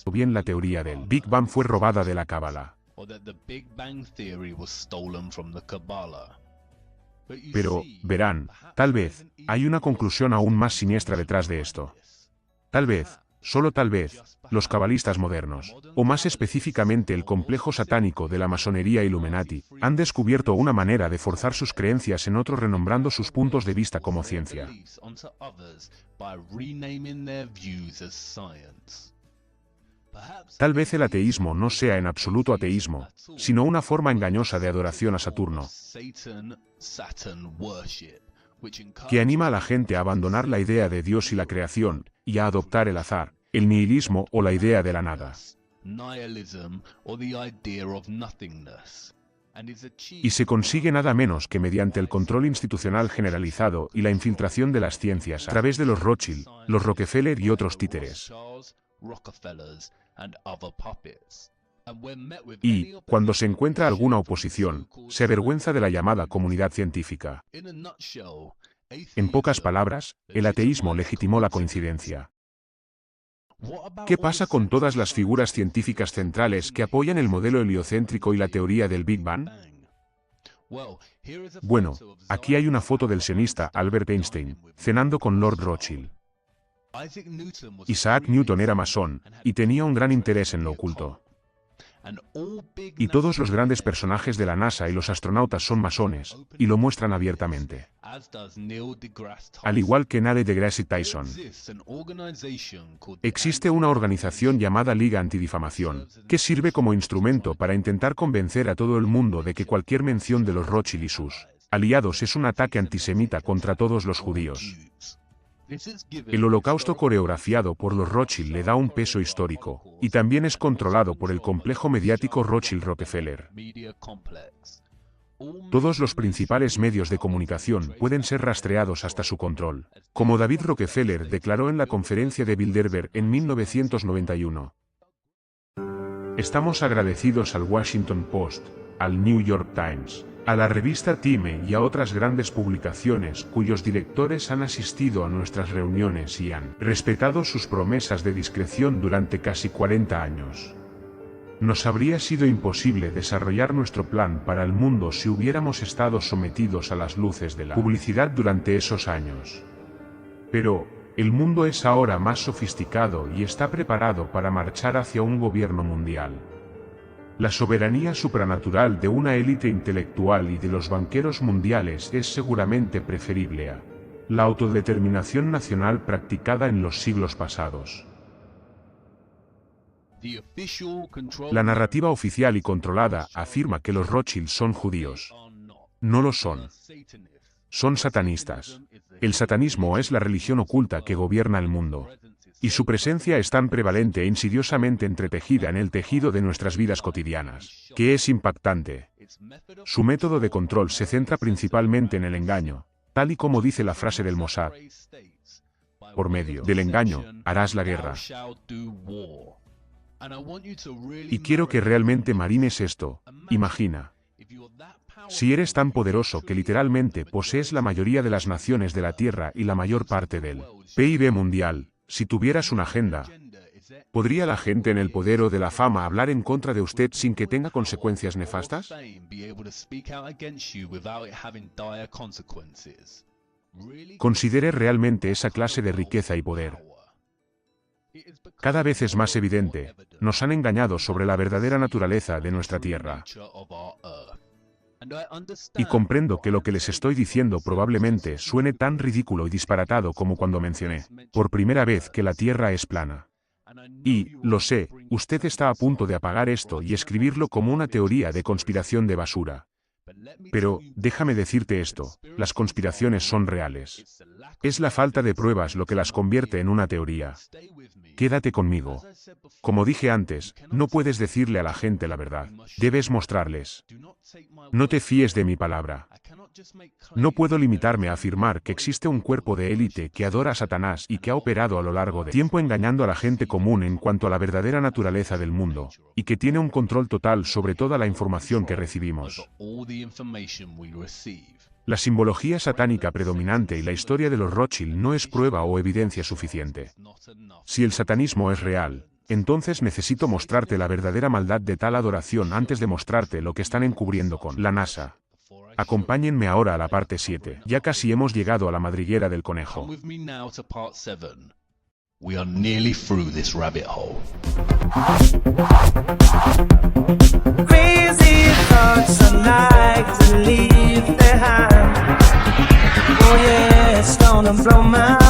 o bien la teoría del Big Bang fue robada de la Cábala. Pero, verán, tal vez, hay una conclusión aún más siniestra detrás de esto. Tal vez, solo tal vez, los cabalistas modernos, o más específicamente el complejo satánico de la masonería Illuminati, han descubierto una manera de forzar sus creencias en otros renombrando sus puntos de vista como ciencia. Tal vez el ateísmo no sea en absoluto ateísmo, sino una forma engañosa de adoración a Saturno, que anima a la gente a abandonar la idea de Dios y la creación, y a adoptar el azar, el nihilismo o la idea de la nada. Y se consigue nada menos que mediante el control institucional generalizado y la infiltración de las ciencias a través de los Rothschild, los Rockefeller y otros títeres. Y, cuando se encuentra alguna oposición, se avergüenza de la llamada comunidad científica. En pocas palabras, el ateísmo legitimó la coincidencia. ¿Qué pasa con todas las figuras científicas centrales que apoyan el modelo heliocéntrico y la teoría del Big Bang? Bueno, aquí hay una foto del sionista Albert Einstein, cenando con Lord Rothschild. Isaac Newton era masón, y tenía un gran interés en lo oculto. Y todos los grandes personajes de la NASA y los astronautas son masones, y lo muestran abiertamente. Al igual que Neil deGrasse Tyson, existe una organización llamada Liga Antidifamación, que sirve como instrumento para intentar convencer a todo el mundo de que cualquier mención de los Rothschild y sus aliados es un ataque antisemita contra todos los judíos. El holocausto coreografiado por los Rothschild le da un peso histórico, y también es controlado por el complejo mediático Rothschild-Rockefeller. Todos los principales medios de comunicación pueden ser rastreados hasta su control, como David Rockefeller declaró en la conferencia de Bilderberg en 1991. Estamos agradecidos al Washington Post, al New York Times, a la revista Time y a otras grandes publicaciones cuyos directores han asistido a nuestras reuniones y han respetado sus promesas de discreción durante casi 40 años. Nos habría sido imposible desarrollar nuestro plan para el mundo si hubiéramos estado sometidos a las luces de la publicidad durante esos años. Pero, el mundo es ahora más sofisticado y está preparado para marchar hacia un gobierno mundial. La soberanía supranatural de una élite intelectual y de los banqueros mundiales es seguramente preferible a la autodeterminación nacional practicada en los siglos pasados. La narrativa oficial y controlada afirma que los Rothschild son judíos. No lo son. Son satanistas. El satanismo es la religión oculta que gobierna el mundo. Y su presencia es tan prevalente e insidiosamente entretejida en el tejido de nuestras vidas cotidianas, que es impactante. Su método de control se centra principalmente en el engaño, tal y como dice la frase del Mossad. Por medio del engaño, harás la guerra. Y quiero que realmente marines esto. Imagina. Si eres tan poderoso que literalmente posees la mayoría de las naciones de la Tierra y la mayor parte del PIB mundial, si tuvieras una agenda, ¿podría la gente en el poder o de la fama hablar en contra de usted sin que tenga consecuencias nefastas? Considere realmente esa clase de riqueza y poder. Cada vez es más evidente, nos han engañado sobre la verdadera naturaleza de nuestra Tierra. Y comprendo que lo que les estoy diciendo probablemente suene tan ridículo y disparatado como cuando mencioné, por primera vez, que la Tierra es plana. Y, lo sé, usted está a punto de apagar esto y escribirlo como una teoría de conspiración de basura. Pero, déjame decirte esto, las conspiraciones son reales. Es la falta de pruebas lo que las convierte en una teoría. Quédate conmigo. Como dije antes, no puedes decirle a la gente la verdad. Debes mostrarles. No te fíes de mi palabra. No puedo limitarme a afirmar que existe un cuerpo de élite que adora a Satanás y que ha operado a lo largo del tiempo engañando a la gente común en cuanto a la verdadera naturaleza del mundo, y que tiene un control total sobre toda la información que recibimos. La simbología satánica predominante y la historia de los Rothschild no es prueba o evidencia suficiente. Si el satanismo es real, entonces necesito mostrarte la verdadera maldad de tal adoración antes de mostrarte lo que están encubriendo con la NASA. Acompáñenme ahora a la parte 7. Ya casi hemos llegado a la madriguera del conejo. We are nearly through this rabbit hole. Crazy thoughts I like to leave behind. Oh yeah, it's gonna blow my